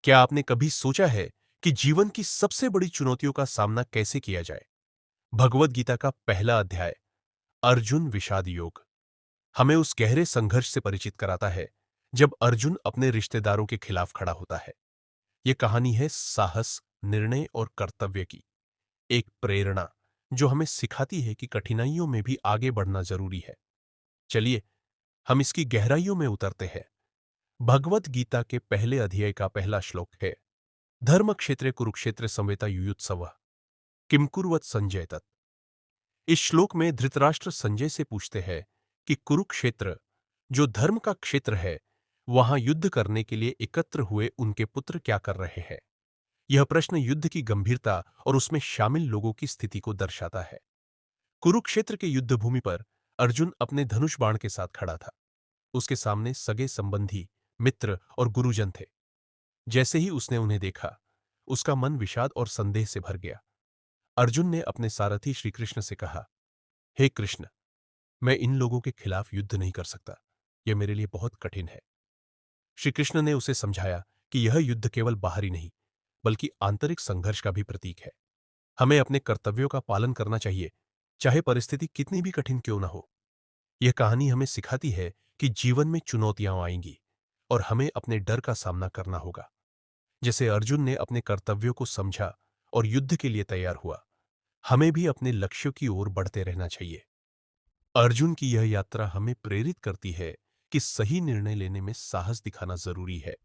क्या आपने कभी सोचा है कि जीवन की सबसे बड़ी चुनौतियों का सामना कैसे किया जाए? भगवद गीता का पहला अध्याय अर्जुन विषाद योग हमें उस गहरे संघर्ष से परिचित कराता है जब अर्जुन अपने रिश्तेदारों के खिलाफ खड़ा होता है। यह कहानी है साहस, निर्णय और कर्तव्य की, एक प्रेरणा जो हमें सिखाती है कि कठिनाइयों में भी आगे बढ़ना जरूरी है। चलिए हम इसकी गहराइयों में उतरते हैं। भगवद गीता के पहले अध्याय का पहला श्लोक है, धर्म क्षेत्रे कुरुक्षेत्र संवेता युयुत्सव किम कुर्वत संजय तत्। इस श्लोक में धृतराष्ट्र संजय से पूछते हैं कि कुरुक्षेत्र, जो धर्म का क्षेत्र है, वहां युद्ध करने के लिए एकत्र हुए उनके पुत्र क्या कर रहे हैं। यह प्रश्न युद्ध की गंभीरता और उसमें शामिल लोगों की स्थिति को दर्शाता है। कुरुक्षेत्र के युद्ध भूमि पर अर्जुन अपने धनुष बाण के साथ खड़ा था। उसके सामने सगे संबंधी, मित्र और गुरुजन थे। जैसे ही उसने उन्हें देखा, उसका मन विषाद और संदेह से भर गया। अर्जुन ने अपने सारथी श्री कृष्ण से कहा, हे कृष्ण, मैं इन लोगों के खिलाफ युद्ध नहीं कर सकता। यह मेरे लिए बहुत कठिन है। श्री कृष्ण ने उसे समझाया कि यह युद्ध केवल बाहरी नहीं, बल्कि आंतरिक संघर्ष का भी प्रतीक है। हमें अपने कर्तव्यों का पालन करना चाहिए, चाहे परिस्थिति कितनी भी कठिन क्यों न हो। यह कहानी हमें सिखाती है कि जीवन में चुनौतियां आएंगी और हमें अपने डर का सामना करना होगा। जैसे अर्जुन ने अपने कर्तव्यों को समझा और युद्ध के लिए तैयार हुआ, हमें भी अपने लक्ष्यों की ओर बढ़ते रहना चाहिए। अर्जुन की यह यात्रा हमें प्रेरित करती है कि सही निर्णय लेने में साहस दिखाना जरूरी है।